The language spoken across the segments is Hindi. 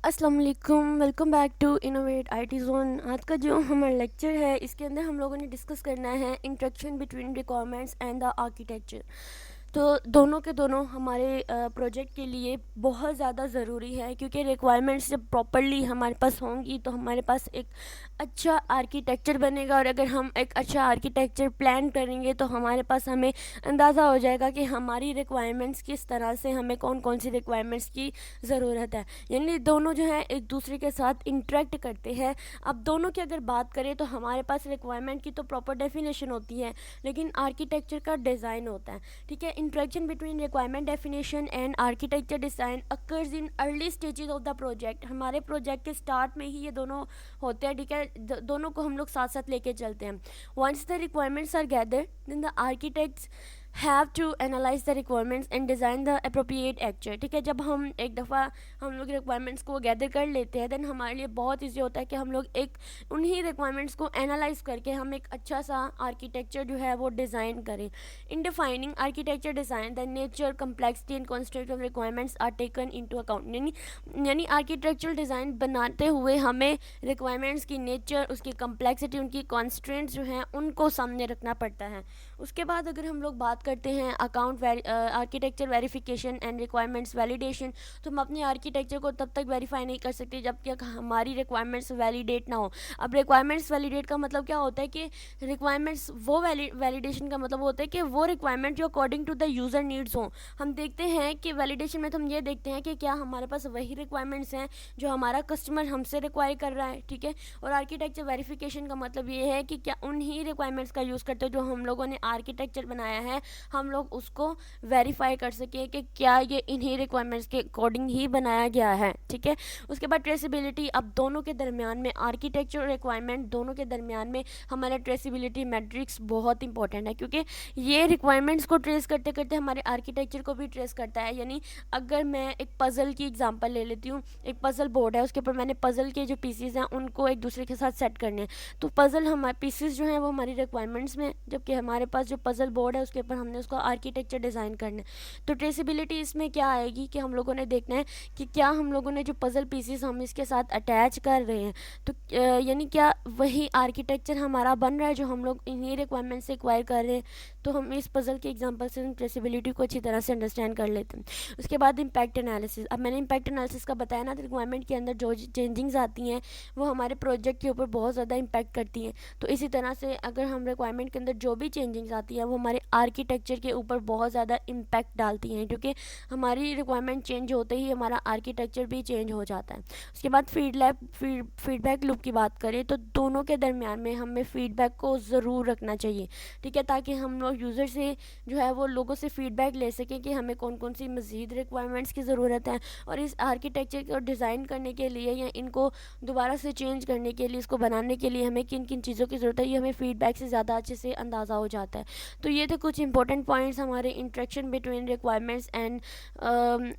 अस्सलाम वालेकुम, welcome back to innovate IT zone. आज का जो हमारा लेक्चर है इसके अंदर हम लोगों ने डिस्कस करना है interaction between requirements and the architecture. तो दोनों के दोनों हमारे प्रोजेक्ट के लिए बहुत ज़्यादा ज़रूरी है, क्योंकि रिक्वायरमेंट्स जब प्रॉपरली हमारे पास होंगी तो हमारे पास एक अच्छा आर्किटेक्चर बनेगा, और अगर हम एक अच्छा आर्किटेक्चर प्लान करेंगे तो हमारे पास हमें अंदाज़ा हो जाएगा कि हमारी रिक्वायरमेंट्स किस तरह से, हमें कौन कौन सी रिक्वायरमेंट्स की ज़रूरत है। यानी दोनों जो है एक दूसरे के साथ इंटरेक्ट करते हैं। अब दोनों की अगर बात करें तो हमारे पास रिक्वायरमेंट की तो प्रॉपर डेफिनेशन होती है, लेकिन आर्किटेक्चर का डिज़ाइन होता है। ठीक है, interaction between requirement definition and architecture design occurs in early stages of the project. हमारे प्रोजेक्ट के स्टार्ट में ही ये दोनों होते हैं। ठीक है, दोनों को हम लोग साथ साथ लेके चलते हैं। Once the requirements are gathered, then the architects have to analyse the requirements and design the appropriate architecture. ठीक है, जब हम एक दफ़ा हम लोग रिक्वायरमेंट्स को गैदर कर लेते हैं, देन हमारे लिए बहुत ईजी होता है कि हम लोग एक उन्हीं रिक्वायरमेंट्स को एनालाइज करके हम एक अच्छा सा आर्किटेक्चर जो है वो डिज़ाइन करें। In defining architecture design the nature, complexity and constraint of requirements are taken into account. यानी आर्किटेक्चरल डिज़ाइन बनाते हुए हमें रिक्वायरमेंट्स की नेचर, उसकी कम्प्लेक्सिटी, उनकी कॉन्स्ट्रेंट्स जो हैं उनको सामने रखना पड़ता है। उसके बाद अगर हम लोग बात करते हैं account architecture verification and requirements validation, तो हम अपने आर्किटेक्चर को तब तक वेरीफाई नहीं कर सकते जब तक हमारी रिक्वायरमेंट्स वैलिडेट ना हो। अब रिक्वायरमेंट्स वैलिडेट का मतलब क्या होता है कि रिक्वायरमेंट्स वो वैलिडेशन का मतलब होता है कि वो रिक्वायरमेंट जो according to the user needs हों। हम देखते हैं कि वैलिडेशन में तो हम ये देखते हैं कि क्या हमारे पास वही रिक्वायरमेंट्स हैं जो हमारा कस्टमर हमसे रिक्वायर कर रहा है। ठीक है, और आर्किटेक्चर वेरिफिकेशन का मतलब ये है कि क्या उन्हीं रिक्वायरमेंट्स का यूज़ करते हो जो हम लोगों ने आर्किटेक्चर बनाया है, हम लोग उसको वेरीफाई कर सके कि क्या ये इन्हीं रिक्वायरमेंट्स के अकॉर्डिंग ही बनाया गया है। ठीक है, उसके बाद ट्रेसिबिलिटी। अब दोनों के दरमियान में, आर्किटेक्चर और रिक्वायरमेंट दोनों के दरमियान में हमारा ट्रेसिबिलिटी मैट्रिक्स बहुत इंपॉर्टेंट है, क्योंकि ये रिक्वायरमेंट्स को ट्रेस करते करते हमारे आर्किटेक्चर को भी ट्रेस करता है। यानी अगर मैं एक पज़ल की एग्जांपल ले लेती हूँ, एक पज़ल बोर्ड है, उसके ऊपर मैंने पज़ल के जो पीसीज हैं उनको एक दूसरे के साथ सेट करने हैं, तो पज़ल हमारे पीसीज जो हैं वो हमारी रिक्वायरमेंट्स में, जबकि हमारे पास जो पज़ल बोर्ड है उसके ऊपर हमने उसका आर्किटेक्चर डिज़ाइन करना है। तो ट्रेसिबिलिटी इसमें क्या आएगी कि हम लोगों ने देखना है कि क्या हम लोगों ने जो पज़ल पीसीज हम इसके साथ अटैच कर रहे हैं, तो यानी क्या वही आर्किटेक्चर हमारा बन रहा है जो हम लोग इन्हीं रिक्वायरमेंट से एक्वायर कर रहे हैं। तो हम इस पज़ल के एग्जांपल से ट्रेसिबिलिटी को अच्छी तरह से अंडरस्टैंड कर लेते हैं। उसके बाद इम्पैक्ट एनालिसिस। अब मैंने इम्पैक्ट एनालिसिस का बताया ना, तो रिक्वायरमेंट के अंदर जो चेंजिंग्स आती हैं वो हमारे प्रोजेक्ट के ऊपर बहुत ज़्यादा इम्पैक्ट करती हैं। तो इसी तरह से अगर हम रिक्वायरमेंट के अंदर जो भी चेंजिंग्स आती हैं वो हमारे आर्किटेक्चर के ऊपर बहुत ज़्यादा इम्पैक्ट डालती हैं, क्योंकि हमारी रिक्वायरमेंट चेंज होते ही हमारा आर्किटेक्चर भी चेंज हो जाता है। उसके बाद फीडबैक लूप की बात करें तो दोनों के दरमियान में हमें फीडबैक को ज़रूर रखना चाहिए। ठीक है, ताकि हम लोग यूज़र से जो है वो लोगों से फीडबैक ले सकें कि हमें कौन कौन सी मज़ीद रिक्वायरमेंट्स की ज़रूरत है, और इस आर्किटेक्चर को डिज़ाइन करने के लिए या इनको दोबारा से चेंज करने के लिए, इसको बनाने के लिए हमें किन किन चीज़ों की ज़रूरत है, ये हमें फीडबैक से ज़्यादा अच्छे से अंदाज़ा हो जाता है। तो ये थे कुछ इंपॉर्टेंट पॉइंट्स हमारे interaction between requirements and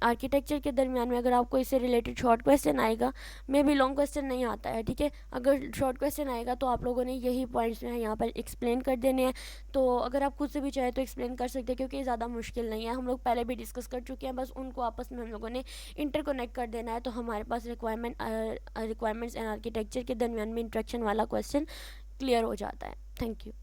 architecture के दरमियान में। अगर आपको इससे रिलेटेड शॉर्ट क्वेश्चन आएगा, मे भी लॉन्ग क्वेश्चन नहीं आता है, ठीक है, अगर शॉर्ट क्वेश्चन आएगा तो आप लोगों ने यही पॉइंट्स जो है यहाँ पर एक्सप्लेन कर देने हैं। तो अगर आप खुद से भी चाहे तो एक्सप्लेन कर सकते हैं, क्योंकि ये ज़्यादा मुश्किल नहीं है, हम लोग पहले भी डिस्कस कर चुके हैं, बस उनको आपस में हम लोगों ने इंटरकनेक्ट कर देना है। तो हमारे पास रिक्वायरमेंट्स एंड आर्किटेक्चर के दरमियान में इंटरेक्शन वाला क्वेश्चन क्लियर हो जाता है। Thank you.